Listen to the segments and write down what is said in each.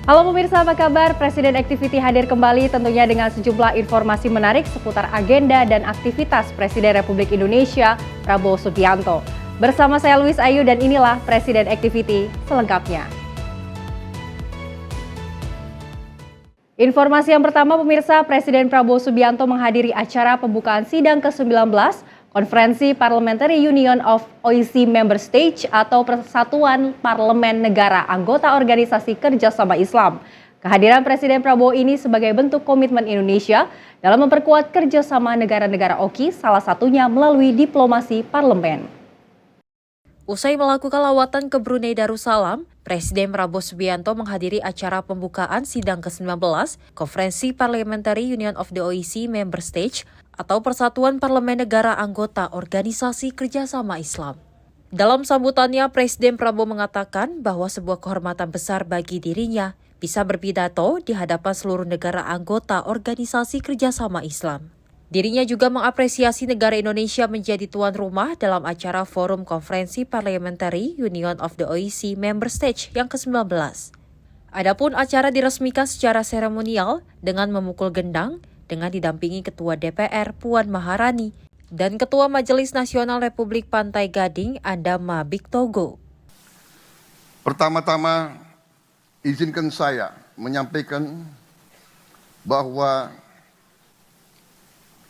Halo pemirsa, apa kabar? Presiden Activity hadir kembali tentunya dengan sejumlah informasi menarik seputar agenda dan aktivitas Presiden Republik Indonesia, Prabowo Subianto. Bersama saya Luis Ayu dan inilah Presiden Activity selengkapnya. Informasi yang pertama pemirsa, Presiden Prabowo Subianto menghadiri acara pembukaan sidang ke-19 Konferensi Parliamentary Union of OIC Member States atau Persatuan Parlemen Negara Anggota Organisasi Kerjasama Islam. Kehadiran Presiden Prabowo ini sebagai bentuk komitmen Indonesia dalam memperkuat kerjasama negara-negara OIC, salah satunya melalui diplomasi parlemen. Usai melakukan lawatan ke Brunei Darussalam, Presiden Prabowo Subianto menghadiri acara pembukaan sidang ke-19 Konferensi Parliamentary Union of the OIC Member States atau Persatuan Parlemen Negara Anggota Organisasi Kerjasama Islam. Dalam sambutannya, Presiden Prabowo mengatakan bahwa sebuah kehormatan besar bagi dirinya bisa berpidato di hadapan seluruh negara anggota Organisasi Kerjasama Islam. Dirinya juga mengapresiasi negara Indonesia menjadi tuan rumah dalam acara Forum Konferensi Parliamentary Union of the OIC Member States yang ke-19. Adapun acara diresmikan secara seremonial dengan memukul gendang dengan didampingi Ketua DPR Puan Maharani dan Ketua Majelis Nasional Republik Pantai Gading Adama Bigtogo. Pertama-tama, izinkan saya menyampaikan bahwa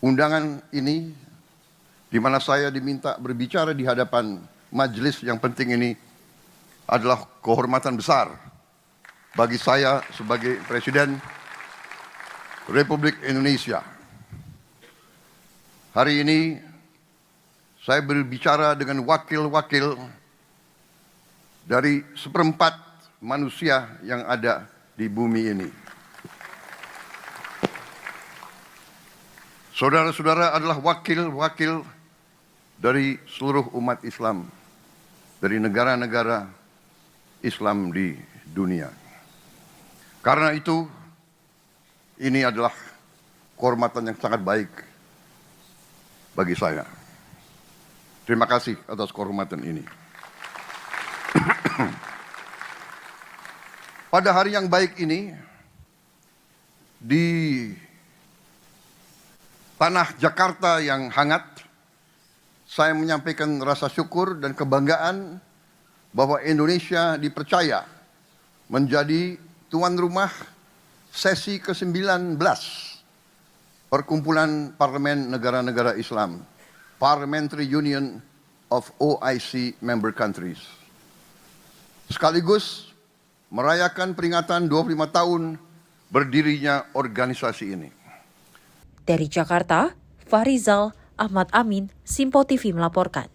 undangan ini, di mana saya diminta berbicara di hadapan majelis yang penting ini, adalah kehormatan besar bagi saya sebagai Presiden Republik Indonesia. Hari ini saya berbicara dengan wakil-wakil dari seperempat manusia yang ada di bumi ini. Saudara-saudara adalah wakil-wakil dari seluruh umat Islam, dari negara-negara Islam di dunia. Karena itu, ini adalah kehormatan yang sangat baik bagi saya. Terima kasih atas kehormatan ini. Pada hari yang baik ini, di tanah Jakarta yang hangat, saya menyampaikan rasa syukur dan kebanggaan bahwa Indonesia dipercaya menjadi tuan rumah sesi ke-19 Perkumpulan Parlemen Negara-Negara Islam, Parliamentary Union of OIC Member Countries. Sekaligus merayakan peringatan 25 tahun berdirinya organisasi ini. Dari Jakarta, Fahrizal Ahmad Amin, Simpo TV melaporkan.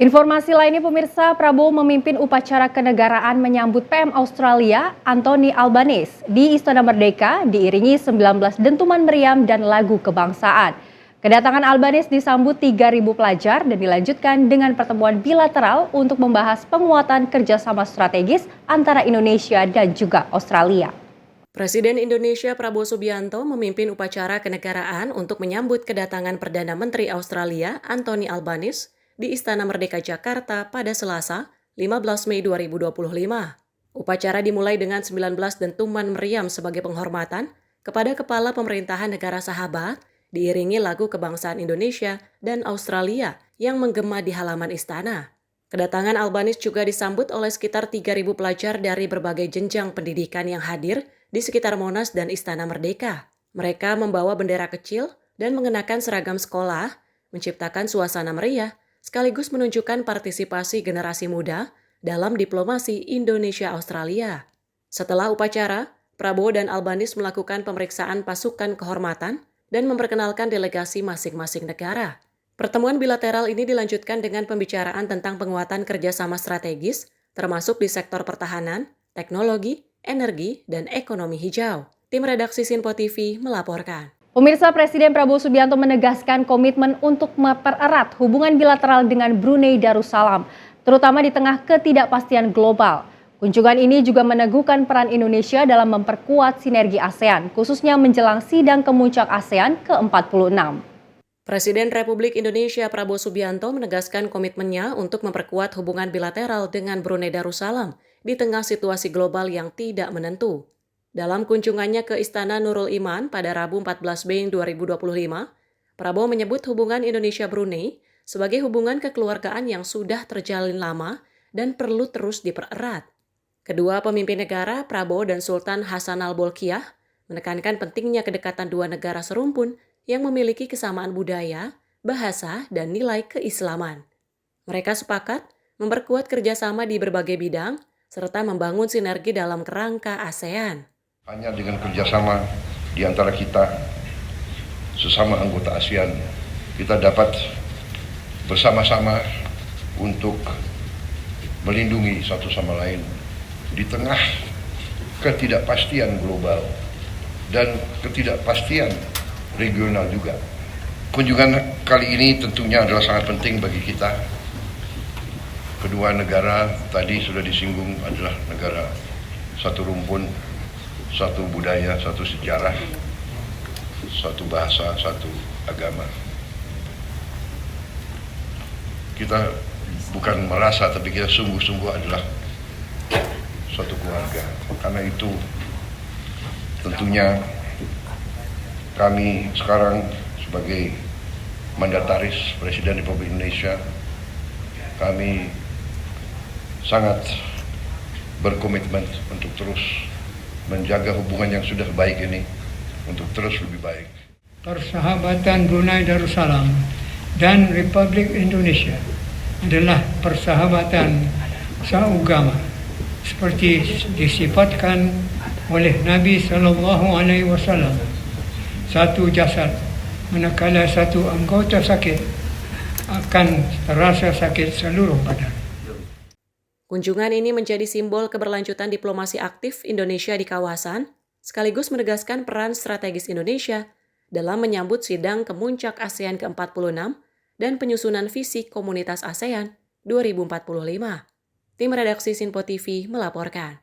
Informasi lainnya pemirsa, Prabowo memimpin upacara kenegaraan menyambut PM Australia Anthony Albanese di Istana Merdeka diiringi 19 dentuman meriam dan lagu kebangsaan. Kedatangan Albanese disambut 3.000 pelajar dan dilanjutkan dengan pertemuan bilateral untuk membahas penguatan kerjasama strategis antara Indonesia dan juga Australia. Presiden Indonesia Prabowo Subianto memimpin upacara kenegaraan untuk menyambut kedatangan Perdana Menteri Australia Anthony Albanese di Istana Merdeka Jakarta pada Selasa, 15 Mei 2025. Upacara dimulai dengan 19 dentuman meriam sebagai penghormatan kepada Kepala Pemerintahan Negara Sahabat, diiringi lagu kebangsaan Indonesia dan Australia yang menggema di halaman istana. Kedatangan Albanese juga disambut oleh sekitar 3.000 pelajar dari berbagai jenjang pendidikan yang hadir di sekitar Monas dan Istana Merdeka. Mereka membawa bendera kecil dan mengenakan seragam sekolah, menciptakan suasana meriah, sekaligus menunjukkan partisipasi generasi muda dalam diplomasi Indonesia-Australia. Setelah upacara, Prabowo dan Albanese melakukan pemeriksaan pasukan kehormatan dan memperkenalkan delegasi masing-masing negara. Pertemuan bilateral ini dilanjutkan dengan pembicaraan tentang penguatan kerjasama strategis, termasuk di sektor pertahanan, teknologi, energi, dan ekonomi hijau. Tim redaksi Simpo TV melaporkan. Pemirsa, Presiden Prabowo Subianto menegaskan komitmen untuk mempererat hubungan bilateral dengan Brunei Darussalam, terutama di tengah ketidakpastian global. Kunjungan ini juga meneguhkan peran Indonesia dalam memperkuat sinergi ASEAN, khususnya menjelang sidang kemuncak ASEAN ke-46. Presiden Republik Indonesia Prabowo Subianto menegaskan komitmennya untuk memperkuat hubungan bilateral dengan Brunei Darussalam di tengah situasi global yang tidak menentu. Dalam kunjungannya ke Istana Nurul Iman pada Rabu 14 Mei 2025, Prabowo menyebut hubungan Indonesia-Brunei sebagai hubungan kekeluargaan yang sudah terjalin lama dan perlu terus dipererat. Kedua pemimpin negara, Prabowo dan Sultan Hasan Al-Bolkiah, menekankan pentingnya kedekatan dua negara serumpun yang memiliki kesamaan budaya, bahasa, dan nilai keislaman. Mereka sepakat memperkuat kerjasama di berbagai bidang, serta membangun sinergi dalam kerangka ASEAN. Hanya dengan kerjasama di antara kita, sesama anggota ASEAN, kita dapat bersama-sama untuk melindungi satu sama lain di tengah ketidakpastian global dan ketidakpastian regional juga. Kunjungan kali ini tentunya adalah sangat penting bagi kita. Kedua negara tadi sudah disinggung adalah negara satu rumpun, satu budaya, satu sejarah, satu bahasa, satu agama. Kita bukan merasa, tapi kita sungguh-sungguh adalah satu keluarga. Karena itu tentunya kami sekarang sebagai mandataris Presiden Republik Indonesia, kami sangat berkomitmen untuk terus menjaga hubungan yang sudah baik ini untuk terus lebih baik. Persahabatan Brunei Darussalam dan Republik Indonesia adalah persahabatan seagama seperti disifatkan oleh Nabi SAW. Satu jasad, manakala satu anggota sakit, akan terasa sakit seluruh badan. Kunjungan ini menjadi simbol keberlanjutan diplomasi aktif Indonesia di kawasan, sekaligus menegaskan peran strategis Indonesia dalam menyambut sidang Kemuncak ASEAN ke-46 dan penyusunan visi Komunitas ASEAN 2045. Tim redaksi Sinpo TV melaporkan.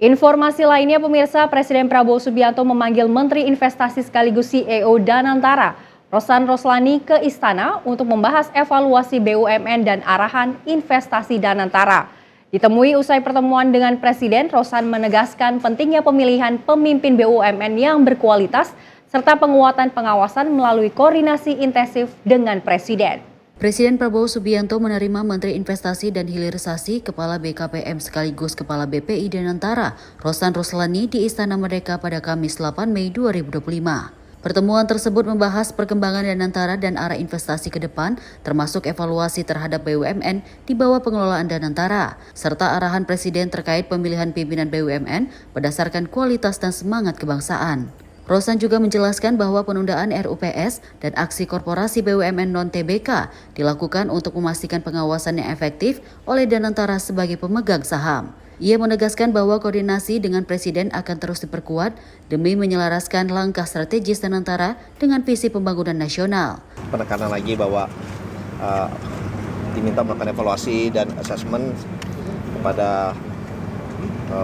Informasi lainnya pemirsa, Presiden Prabowo Subianto memanggil Menteri Investasi sekaligus CEO Danantara, Rosan Roslani ke Istana untuk membahas evaluasi BUMN dan arahan investasi Danantara. Ditemui usai pertemuan dengan Presiden, Rosan menegaskan pentingnya pemilihan pemimpin BUMN yang berkualitas serta penguatan pengawasan melalui koordinasi intensif dengan Presiden. Presiden Prabowo Subianto menerima Menteri Investasi dan Hilirisasi, Kepala BKPM sekaligus Kepala BPI Danantara, Rosan Roslani di Istana Merdeka pada Kamis 8 Mei 2025. Pertemuan tersebut membahas perkembangan Danantara dan arah investasi ke depan, termasuk evaluasi terhadap BUMN di bawah pengelolaan Danantara, serta arahan Presiden terkait pemilihan pimpinan BUMN berdasarkan kualitas dan semangat kebangsaan. Rosan juga menjelaskan bahwa penundaan RUPS dan aksi korporasi BUMN non-TBK dilakukan untuk memastikan pengawasan yang efektif oleh Danantara sebagai pemegang saham. Ia menegaskan bahwa koordinasi dengan Presiden akan terus diperkuat demi menyelaraskan langkah strategis Danantara dengan visi pembangunan nasional. Penekanan lagi bahwa diminta melakukan evaluasi dan asesmen kepada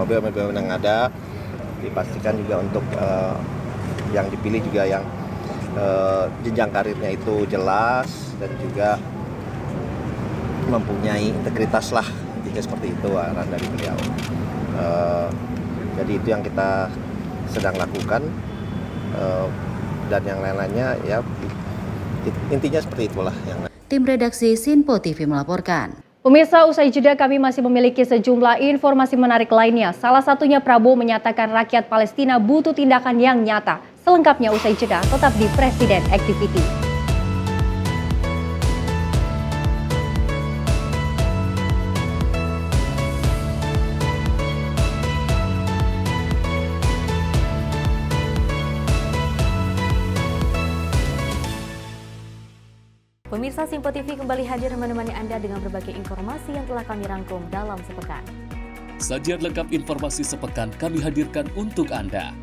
BUMN yang ada, dipastikan juga untuk yang dipilih juga yang jenjang karirnya itu jelas dan juga mempunyai integritas lah, intinya seperti itu arahan dari beliau. Jadi itu yang kita sedang lakukan dan yang lain-lainnya ya intinya seperti itulah. Tim redaksi Sinpo TV melaporkan. Pemirsa, usai jeda kami masih memiliki sejumlah informasi menarik lainnya. Salah satunya Prabowo menyatakan rakyat Palestina butuh tindakan yang nyata. Selengkapnya usai jeda, tetap di Presiden Activity. Pemirsa, Sinpo TV kembali hadir menemani Anda dengan berbagai informasi yang telah kami rangkum dalam sepekan. Sajian lengkap informasi sepekan kami hadirkan untuk Anda.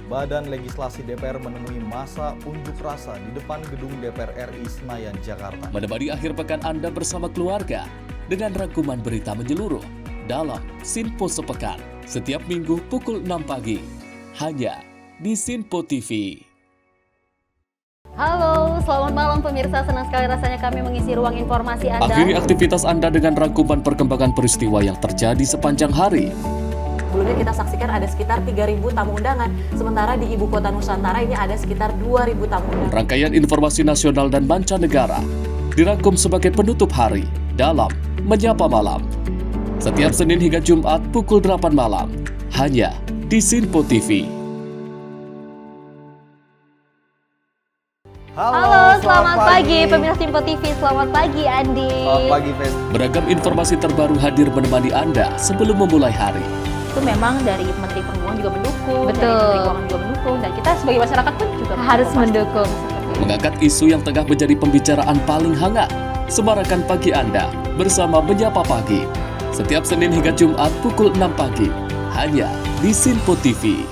Badan Legislasi DPR menemui masa unjuk rasa di depan gedung DPR RI Senayan, Jakarta. Menemani akhir pekan Anda bersama keluarga dengan rangkuman berita menyeluruh dalam Sinpo Sepekan setiap minggu pukul 6 pagi hanya di Sinpo TV. Halo, selamat malam pemirsa. Senang sekali rasanya kami mengisi ruang informasi Anda. Akhiri aktivitas Anda dengan rangkuman perkembangan peristiwa yang terjadi sepanjang hari. Sebelumnya kita saksikan ada sekitar 3.000 tamu undangan, sementara di Ibu Kota Nusantara ini ada sekitar 2.000 tamu undangan. Rangkaian informasi nasional dan mancanegara dirangkum sebagai penutup hari dalam Menyapa Malam. Setiap Senin hingga Jumat pukul 8 malam, hanya di Sinpo TV. Halo, selamat pagi pemirsa Simpo TV. Selamat pagi Andi. Selamat pagi, Ves. Beragam informasi terbaru hadir menemani Anda sebelum memulai hari. Itu memang dari Menteri Perhubungan juga mendukung, Betul. dari Menteri Keuangan juga mendukung, dan kita sebagai masyarakat pun juga Harus mendukung. Mengangkat isu yang tengah menjadi pembicaraan paling hangat. Semarakan pagi Anda bersama Menyapa Pagi. Setiap Senin hingga Jumat pukul 6 pagi, hanya di Sinpo TV.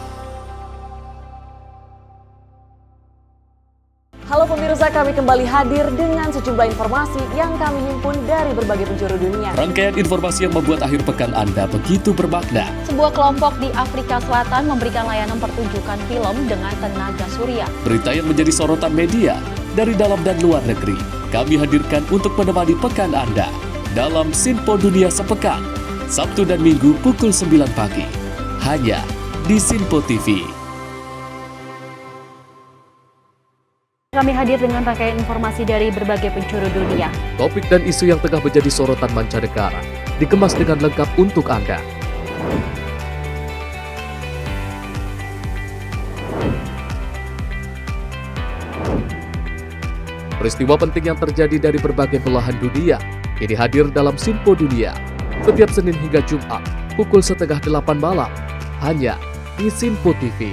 Halo pemirsa, kami kembali hadir dengan sejumlah informasi yang kami himpun dari berbagai penjuru dunia. Rangkaian informasi yang membuat akhir pekan Anda begitu bermakna. Sebuah kelompok di Afrika Selatan memberikan layanan pertunjukan film dengan tenaga surya. Berita yang menjadi sorotan media dari dalam dan luar negeri, kami hadirkan untuk menemani pekan Anda dalam Sinpo Dunia Sepekan, Sabtu dan Minggu pukul 9 pagi, hanya di Sinpo TV. Kami hadir dengan rangkaian informasi dari berbagai penjuru dunia. Topik dan isu yang tengah menjadi sorotan mancanegara dikemas dengan lengkap untuk Anda. Peristiwa penting yang terjadi dari berbagai belahan dunia ini hadir dalam Sinpo Dunia setiap Senin hingga Jumat pukul 7:30 malam, hanya di Sinpo TV.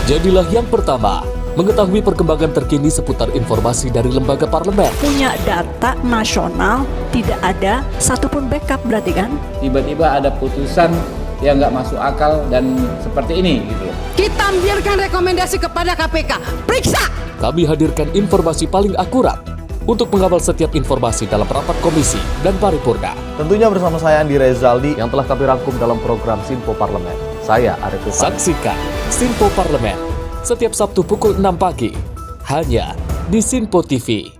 Jadilah yang pertama mengetahui perkembangan terkini seputar informasi dari lembaga parlemen. Punya data nasional, tidak ada satupun backup berarti kan? Tiba-tiba ada putusan yang nggak masuk akal dan seperti ini gitu. Kita biarkan rekomendasi kepada KPK, periksa! Kami hadirkan informasi paling akurat untuk mengawal setiap informasi dalam rapat komisi dan paripurna. Tentunya bersama saya Andi Rezaldi yang telah kami rangkum dalam program Sinpo Parlemen. Saya Arif Rifani. Saksikan Sinpo Parlemen setiap Sabtu pukul 6 pagi, hanya di Sinpo TV.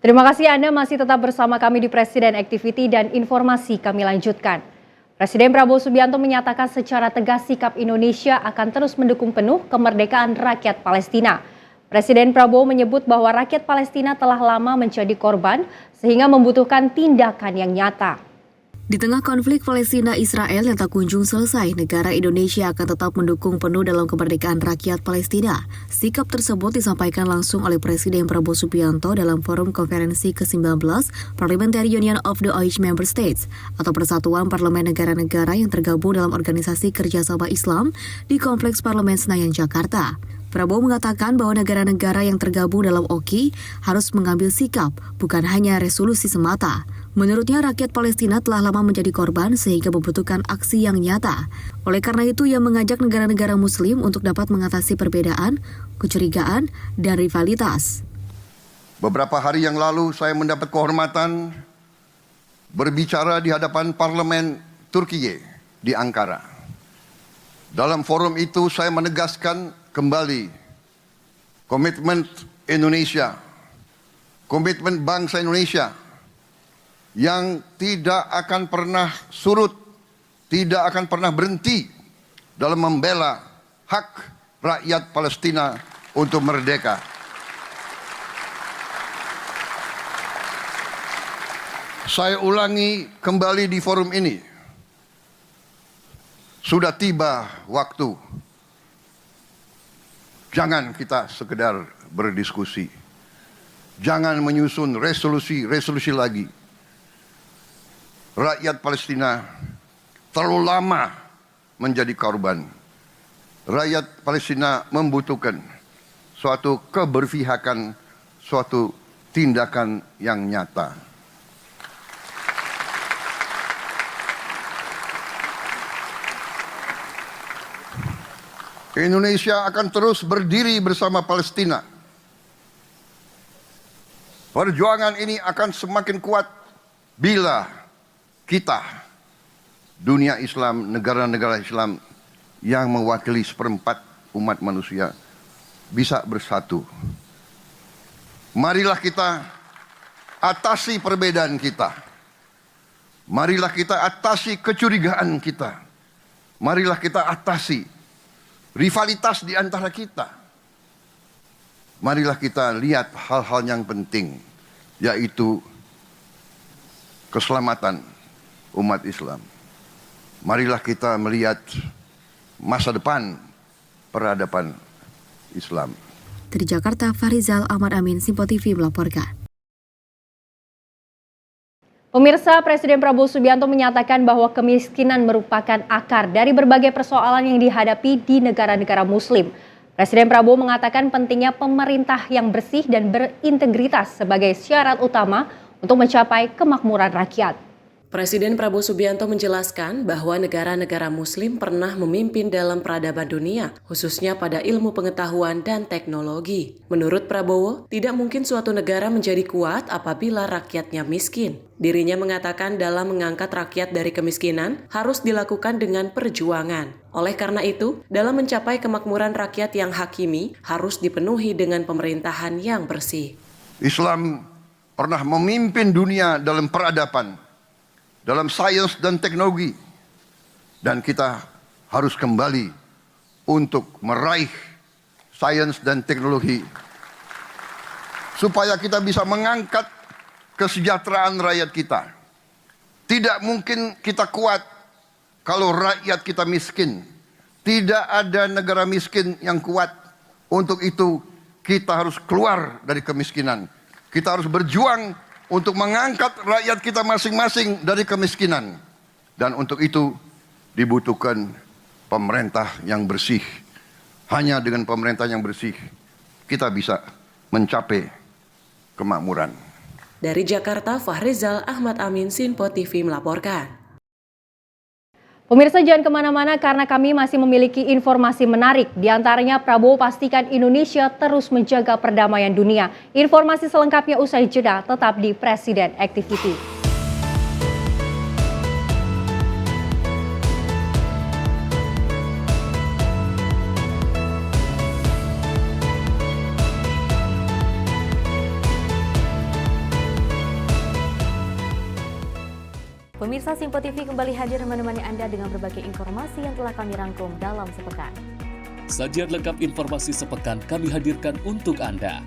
Terima kasih Anda masih tetap bersama kami di Presiden Activity dan informasi kami lanjutkan. Presiden Prabowo Subianto menyatakan secara tegas sikap Indonesia akan terus mendukung penuh kemerdekaan rakyat Palestina. Presiden Prabowo menyebut bahwa rakyat Palestina telah lama menjadi korban sehingga membutuhkan tindakan yang nyata. Di tengah konflik Palestina-Israel yang tak kunjung selesai, negara Indonesia akan tetap mendukung penuh dalam kemerdekaan rakyat Palestina. Sikap tersebut disampaikan langsung oleh Presiden Prabowo Subianto dalam forum konferensi ke-19 Parliamentary Union of the OIC Member States atau Persatuan Parlemen Negara-Negara yang tergabung dalam Organisasi Kerjasama Islam di Kompleks Parlemen Senayan, Jakarta. Prabowo mengatakan bahwa negara-negara yang tergabung dalam OKI harus mengambil sikap, bukan hanya resolusi semata. Menurutnya, rakyat Palestina telah lama menjadi korban sehingga membutuhkan aksi yang nyata. Oleh karena itu, ia mengajak negara-negara Muslim untuk dapat mengatasi perbedaan, kecurigaan, dan rivalitas. Beberapa hari yang lalu saya mendapat kehormatan berbicara di hadapan Parlemen Turkiye di Ankara. Dalam forum itu saya menegaskan kembali komitmen Indonesia, komitmen bangsa Indonesia yang tidak akan pernah surut, tidak akan pernah berhenti dalam membela hak rakyat Palestina untuk merdeka. Saya ulangi kembali di forum ini, sudah tiba waktu. Jangan kita sekedar berdiskusi, jangan menyusun resolusi lagi. Rakyat Palestina terlalu lama menjadi korban. Rakyat Palestina membutuhkan suatu keberpihakan, suatu tindakan yang nyata. Indonesia akan terus berdiri bersama Palestina. Perjuangan ini akan semakin kuat bila kita, dunia Islam, negara-negara Islam yang mewakili seperempat umat manusia, bisa bersatu. Marilah kita atasi perbedaan kita. Marilah kita atasi kecurigaan kita. Marilah kita atasi rivalitas di antara kita. Marilah kita lihat hal-hal yang penting, yaitu keselamatan umat Islam. Marilah kita melihat masa depan peradaban Islam. Dari Jakarta, Farizal Ahmad Amin, Simpo TV melaporkan. Pemirsa, Presiden Prabowo Subianto menyatakan bahwa kemiskinan merupakan akar dari berbagai persoalan yang dihadapi di negara-negara Muslim. Presiden Prabowo mengatakan pentingnya pemerintah yang bersih dan berintegritas sebagai syarat utama untuk mencapai kemakmuran rakyat. Presiden Prabowo Subianto menjelaskan bahwa negara-negara Muslim pernah memimpin dalam peradaban dunia, khususnya pada ilmu pengetahuan dan teknologi. Menurut Prabowo, tidak mungkin suatu negara menjadi kuat apabila rakyatnya miskin. Dirinya mengatakan dalam mengangkat rakyat dari kemiskinan harus dilakukan dengan perjuangan. Oleh karena itu, dalam mencapai kemakmuran rakyat yang hakimi harus dipenuhi dengan pemerintahan yang bersih. Islam pernah memimpin dunia dalam peradaban, dalam sains dan teknologi, dan kita harus kembali untuk meraih sains dan teknologi supaya kita bisa mengangkat kesejahteraan rakyat kita. Tidak mungkin kita kuat kalau rakyat kita miskin. Tidak ada negara miskin yang kuat. Untuk itu kita harus keluar dari kemiskinan. Kita harus berjuang untuk mengangkat rakyat kita masing-masing dari kemiskinan. Dan untuk itu dibutuhkan pemerintah yang bersih. Hanya dengan pemerintah yang bersih kita bisa mencapai kemakmuran. Dari Jakarta, Farizal Ahmad Amin, Sinpo TV melaporkan. Pemirsa, jangan kemana-mana karena kami masih memiliki informasi menarik. Di antaranya Prabowo pastikan Indonesia terus menjaga perdamaian dunia. Informasi selengkapnya usai jeda, tetap di Presiden Activity. Pemirsa, Simpo TV kembali hadir menemani Anda dengan berbagai informasi yang telah kami rangkum dalam sepekan. Sajian lengkap informasi sepekan kami hadirkan untuk Anda.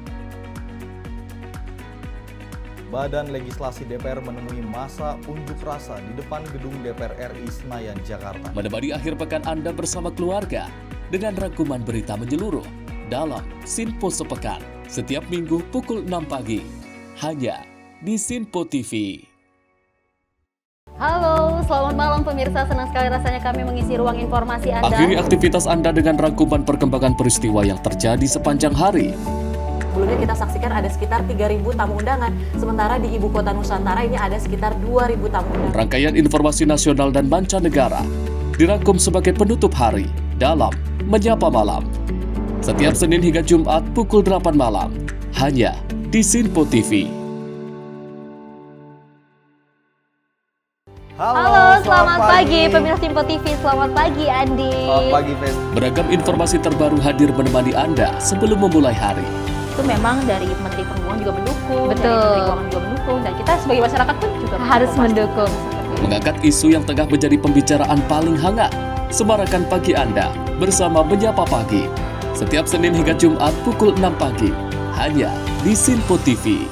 Badan Legislasi DPR menemui masa unjuk rasa di depan gedung DPR RI Senayan, Jakarta. Menemani akhir pekan Anda bersama keluarga dengan rangkuman berita menyeluruh dalam Sinpo Sepekan setiap minggu pukul 6 pagi hanya di Sinpo TV. Halo, selamat malam pemirsa. Senang sekali rasanya kami mengisi ruang informasi Anda. Akhiri aktivitas Anda dengan rangkuman perkembangan peristiwa yang terjadi sepanjang hari. Sebelumnya kita saksikan ada sekitar 3.000 tamu undangan, sementara di Ibu Kota Nusantara ini ada sekitar 2.000 tamu undangan. Rangkaian informasi nasional dan mancanegara dirangkum sebagai penutup hari dalam Menyapa Malam. Setiap Senin hingga Jumat pukul 8 malam, hanya di Sinpo TV. Halo, selamat pagi pemirsa Simpo TV. Selamat pagi Andi. Selamat pagi, Fen. Beragam informasi terbaru hadir menemani Anda sebelum memulai hari. Itu memang dari Menteri Perhubungan juga mendukung, Betul. dari Menteri Keuangan juga mendukung, dan kita sebagai masyarakat pun juga Harus mendukung. Mengangkat isu yang tengah menjadi pembicaraan paling hangat. Semarakan pagi Anda bersama Menyapa Pagi. Setiap Senin hingga Jumat pukul 6 pagi. Hanya di Sinpo TV.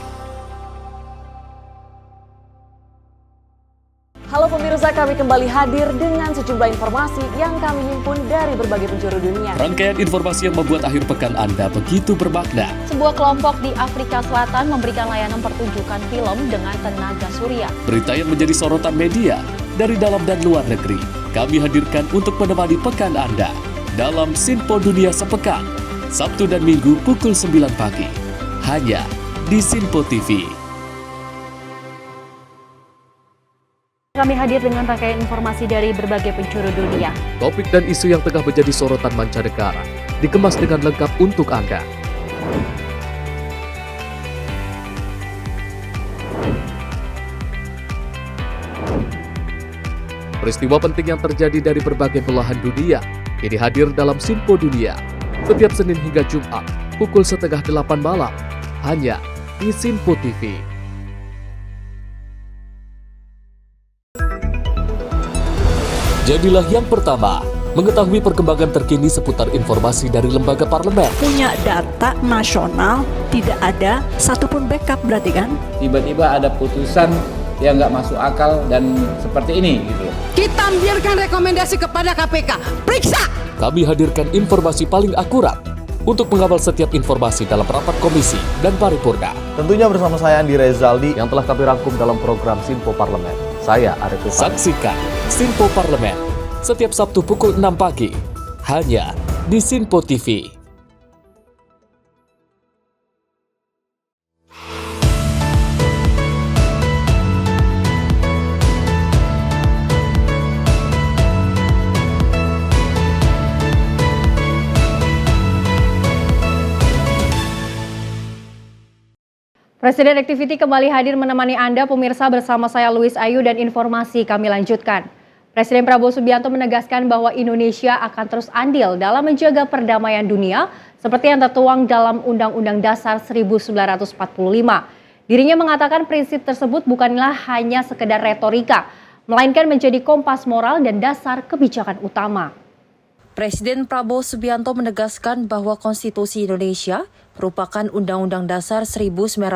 Halo pemirsa, kami kembali hadir dengan sejumlah informasi yang kami himpun dari berbagai penjuru dunia. Rangkaian informasi yang membuat akhir pekan Anda begitu bermakna. Sebuah kelompok di Afrika Selatan memberikan layanan pertunjukan film dengan tenaga surya. Berita yang menjadi sorotan media dari dalam dan luar negeri. Kami hadirkan untuk menemani pekan Anda dalam Sinpo Dunia Sepekan, Sabtu dan Minggu pukul 9 pagi. Hanya di Sinpo TV. Kami hadir dengan rangkaian informasi dari berbagai penjuru dunia. Topik dan isu yang tengah menjadi sorotan mancanegara dikemas dengan lengkap untuk Anda. Peristiwa penting yang terjadi dari berbagai belahan dunia kini hadir dalam Simpo Dunia setiap Senin hingga Jumat pukul 7:30 malam hanya di Simpo TV. Jadilah yang pertama mengetahui perkembangan terkini seputar informasi dari lembaga parlemen. Punya data nasional, tidak ada satupun backup berarti kan? Tiba-tiba ada putusan yang nggak masuk akal dan seperti ini gitu. Kita biarkan rekomendasi kepada KPK, periksa! Kami hadirkan informasi paling akurat untuk mengawal setiap informasi dalam rapat komisi dan paripurna. Tentunya bersama saya Andi Rezaldi yang telah kami rangkum dalam program Simpo Parlemen. Saya Arif Rifani. Saksikan Simpo Parlemen setiap Sabtu pukul 6 pagi hanya di Simpo TV. Presiden Activity kembali hadir menemani Anda pemirsa bersama saya Luis Ayu dan informasi kami lanjutkan. Presiden Prabowo Subianto menegaskan bahwa Indonesia akan terus andil dalam menjaga perdamaian dunia seperti yang tertuang dalam Undang-Undang Dasar 1945. Dirinya mengatakan prinsip tersebut bukanlah hanya sekedar retorika, melainkan menjadi kompas moral dan dasar kebijakan utama. Presiden Prabowo Subianto menegaskan bahwa Konstitusi Indonesia merupakan Undang-Undang Dasar 1945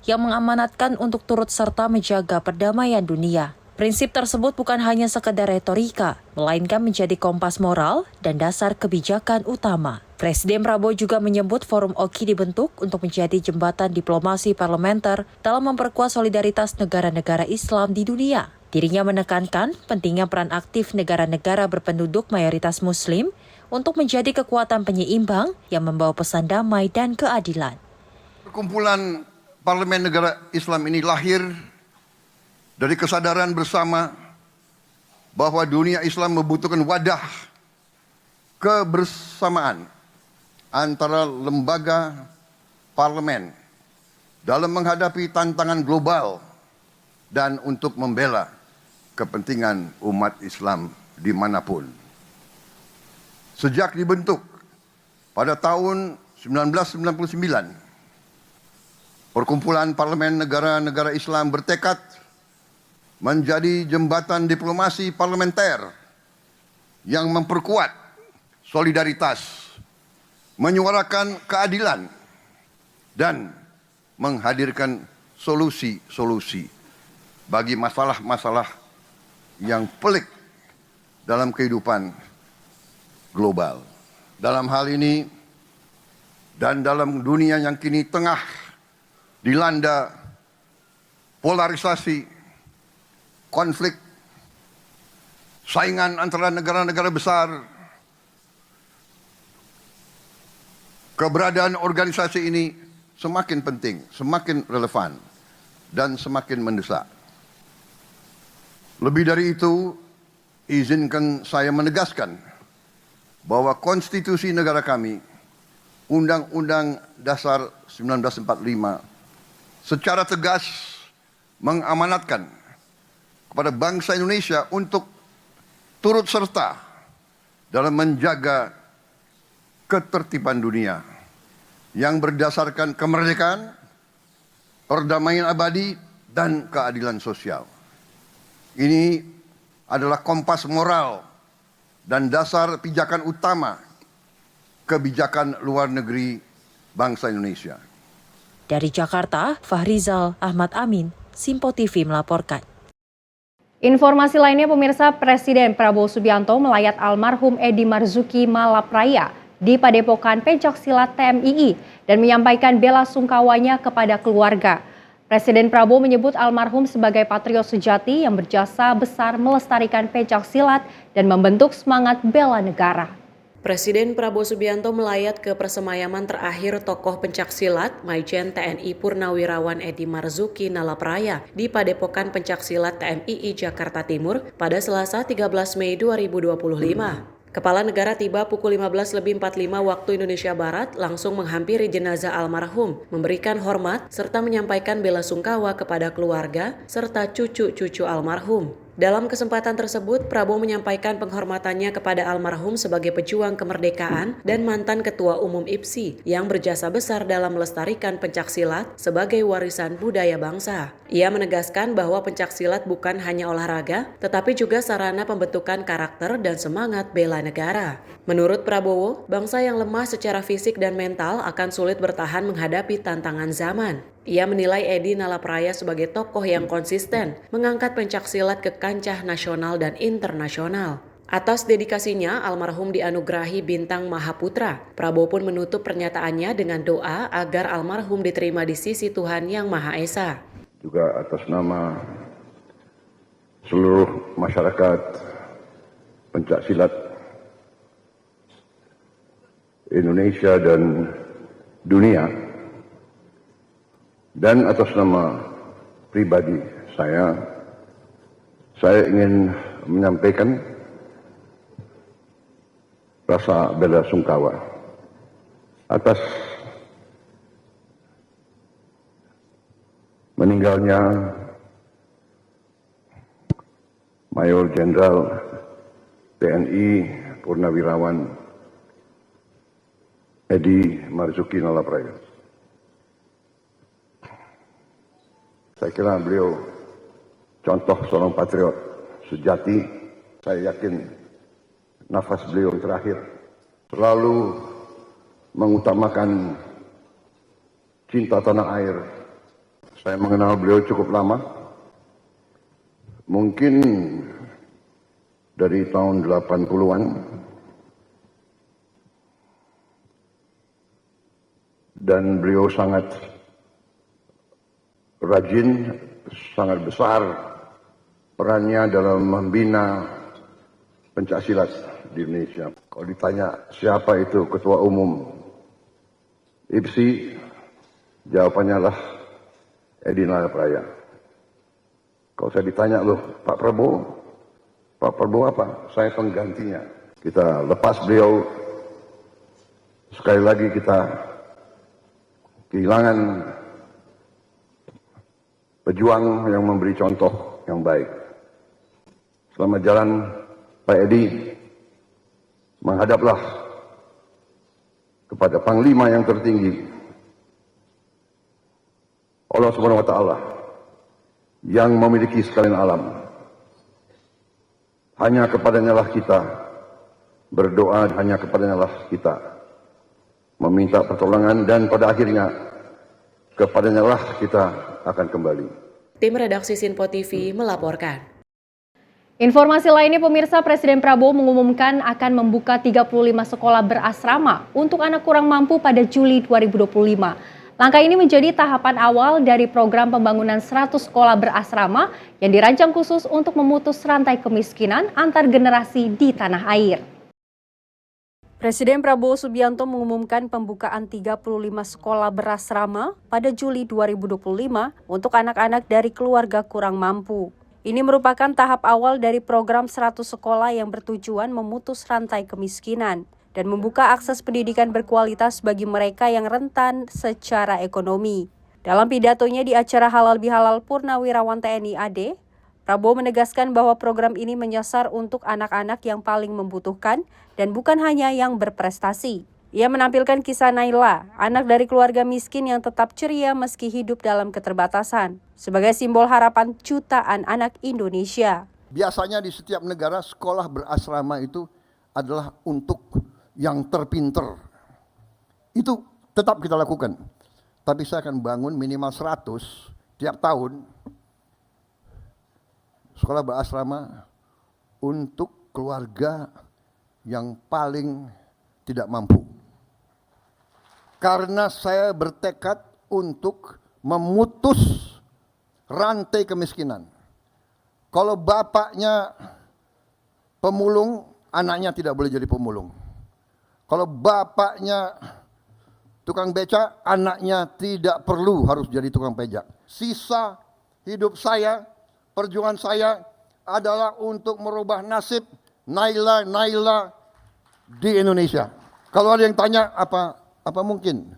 yang mengamanatkan untuk turut serta menjaga perdamaian dunia. Prinsip tersebut bukan hanya sekedar retorika, melainkan menjadi kompas moral dan dasar kebijakan utama. Presiden Prabowo juga menyebut Forum Oki dibentuk untuk menjadi jembatan diplomasi parlementer dalam memperkuat solidaritas negara-negara Islam di dunia. Dirinya menekankan pentingnya peran aktif negara-negara berpenduduk mayoritas Muslim untuk menjadi kekuatan penyeimbang yang membawa pesan damai dan keadilan. Perkumpulan Parlemen Negara Islam ini lahir dari kesadaran bersama bahwa dunia Islam membutuhkan wadah kebersamaan antara lembaga parlemen dalam menghadapi tantangan global dan untuk membela kepentingan umat Islam dimanapun. Sejak dibentuk pada tahun 1999, Perkumpulan Parlemen Negara-Negara Islam bertekad menjadi jembatan diplomasi parlementer yang memperkuat solidaritas, menyuarakan keadilan, dan menghadirkan solusi-solusi bagi masalah-masalah yang pelik dalam kehidupan global. Dalam hal ini dan dalam dunia yang kini tengah dilanda polarisasi, konflik, saingan antara negara-negara besar, keberadaan organisasi ini semakin penting, semakin relevan, dan semakin mendesak. Lebih dari itu, izinkan saya menegaskan bahwa konstitusi negara kami, Undang-Undang Dasar 1945, secara tegas mengamanatkan kepada bangsa Indonesia untuk turut serta dalam menjaga ketertiban dunia yang berdasarkan kemerdekaan, perdamaian abadi, dan keadilan sosial. Ini adalah kompas moral dan dasar pijakan utama kebijakan luar negeri bangsa Indonesia. Dari Jakarta, Fahrizal Ahmad Amin, Simpo TV melaporkan. Informasi lainnya pemirsa, Presiden Prabowo Subianto melayat almarhum Edi Marzuki Malapraya di Padepokan Pencaksilat TMII dan menyampaikan bela sungkawanya kepada keluarga. Presiden Prabowo menyebut almarhum sebagai patriot sejati yang berjasa besar melestarikan pencaksilat dan membentuk semangat bela negara. Presiden Prabowo Subianto melayat ke persemayaman terakhir tokoh pencaksilat Majen TNI Purnawirawan Edi Marzuki Nalapraya di Padepokan Pencaksilat TMII Jakarta Timur pada Selasa 13 Mei 2025. Kepala negara tiba pukul 15.45 waktu Indonesia Barat langsung menghampiri jenazah almarhum, memberikan hormat serta menyampaikan bela sungkawa kepada keluarga serta cucu-cucu almarhum. Dalam kesempatan tersebut, Prabowo menyampaikan penghormatannya kepada almarhum sebagai pejuang kemerdekaan dan mantan Ketua Umum IPSI yang berjasa besar dalam melestarikan pencaksilat sebagai warisan budaya bangsa. Ia menegaskan bahwa pencaksilat bukan hanya olahraga, tetapi juga sarana pembentukan karakter dan semangat bela negara. Menurut Prabowo, bangsa yang lemah secara fisik dan mental akan sulit bertahan menghadapi tantangan zaman. Ia menilai Edi Nalapraya sebagai tokoh yang konsisten, mengangkat pencaksilat ke kancah nasional dan internasional. Atas dedikasinya, almarhum dianugerahi bintang Mahaputra. Prabowo pun menutup pernyataannya dengan doa agar almarhum diterima di sisi Tuhan Yang Maha Esa. Juga atas nama seluruh masyarakat pencaksilat Indonesia dan dunia, dan atas nama pribadi saya ingin menyampaikan rasa bela sungkawa atas meninggalnya Mayor Jenderal TNI Purnawirawan Edi Marzuki Nalapraya. Saya kira beliau contoh seorang patriot sejati. Saya yakin nafas beliau terakhir selalu mengutamakan cinta tanah air. Saya mengenal beliau cukup lama, mungkin dari tahun 80-an, dan beliau sangat rajin, sangat besar perannya dalam membina pencaksilat di Indonesia. Kalau ditanya siapa itu Ketua Umum IPSI, jawabannya lah Edi Nalapraya. Kalau saya ditanya, loh Pak Prabowo apa? Saya penggantinya. Kita lepas beliau, sekali lagi kita kehilangan pejuang yang memberi contoh yang baik. Selamat jalan Pak Edi, menghadaplah kepada Panglima yang tertinggi, Allah Subhanahu wa Ta'ala, yang memiliki sekalian alam. Hanya kepadanya lah kita berdoa, hanya kepadanya lah kita meminta pertolongan, dan pada akhirnya kepadanya lah kita akan kembali. Tim redaksi Sinpo TV melaporkan. Informasi lainnya pemirsa, Presiden Prabowo mengumumkan akan membuka 35 sekolah berasrama untuk anak kurang mampu pada Juli 2025. Langkah ini menjadi tahapan awal dari program pembangunan 100 sekolah berasrama yang dirancang khusus untuk memutus rantai kemiskinan antar generasi di tanah air. Presiden Prabowo Subianto mengumumkan pembukaan 35 sekolah berasrama pada Juli 2025 untuk anak-anak dari keluarga kurang mampu. Ini merupakan tahap awal dari program 100 sekolah yang bertujuan memutus rantai kemiskinan dan membuka akses pendidikan berkualitas bagi mereka yang rentan secara ekonomi. Dalam pidatonya di acara Halal Bihalal Purnawirawan TNI AD, Prabowo menegaskan bahwa program ini menyasar untuk anak-anak yang paling membutuhkan dan bukan hanya yang berprestasi. Ia menampilkan kisah Naila, anak dari keluarga miskin yang tetap ceria meski hidup dalam keterbatasan, sebagai simbol harapan jutaan anak Indonesia. Biasanya di setiap negara sekolah berasrama itu adalah untuk yang terpinter. Itu tetap kita lakukan. Tapi saya akan bangun minimal 100 tiap tahun sekolah berasrama untuk keluarga yang paling tidak mampu. Karena saya bertekad untuk memutus rantai kemiskinan. Kalau bapaknya pemulung, anaknya tidak boleh jadi pemulung. Kalau bapaknya tukang beca, anaknya tidak perlu harus jadi tukang pejak. Sisa hidup saya, perjuangan saya adalah untuk merubah nasib Naila di Indonesia. Kalau ada yang tanya apa mungkin?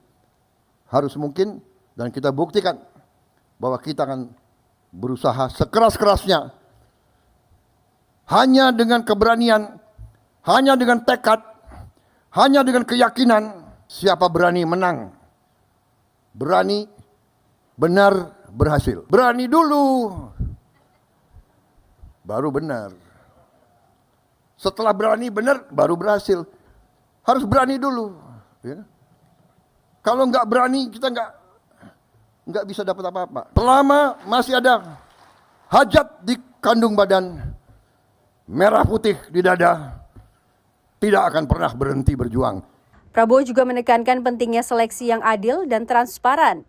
Harus mungkin, dan kita buktikan bahwa kita akan berusaha sekeras-kerasnya. Hanya dengan keberanian, hanya dengan tekad, hanya dengan keyakinan, siapa berani menang, berani benar berhasil. Berani dulu, baru benar. Setelah berani benar, baru berhasil. Harus berani dulu. Ya. Kalau nggak berani, kita nggak bisa dapat apa-apa. Selama masih ada hajat di kandung badan, merah putih di dada, tidak akan pernah berhenti berjuang. Prabowo juga menekankan pentingnya seleksi yang adil dan transparan.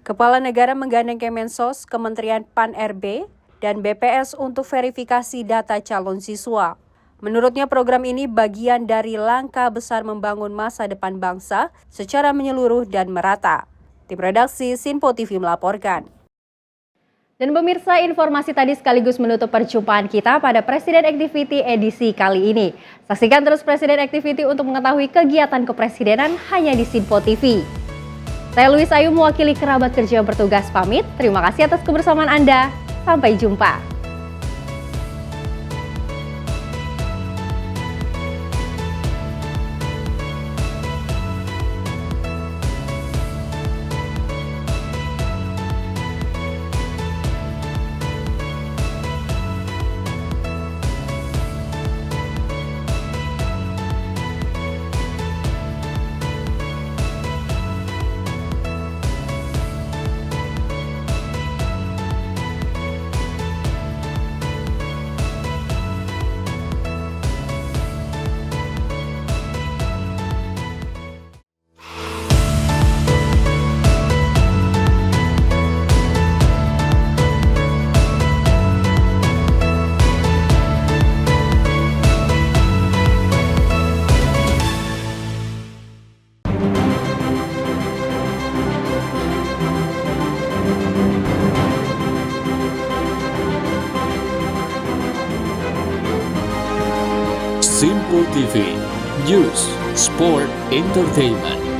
Kepala negara menggandeng Kemensos, Kementerian Pan-RB, dan BPS untuk verifikasi data calon siswa. Menurutnya program ini bagian dari langkah besar membangun masa depan bangsa secara menyeluruh dan merata. Tim redaksi Sinpo TV melaporkan. Dan pemirsa, informasi tadi sekaligus menutup perjumpaan kita pada Presiden Activity edisi kali ini. Saksikan terus Presiden Activity untuk mengetahui kegiatan kepresidenan hanya di Sinpo TV. Saya Luis Ayu mewakili kerabat kerja yang bertugas pamit. Terima kasih atas kebersamaan Anda. Sampai jumpa. Sinpo TV, News, Sport, Entertainment.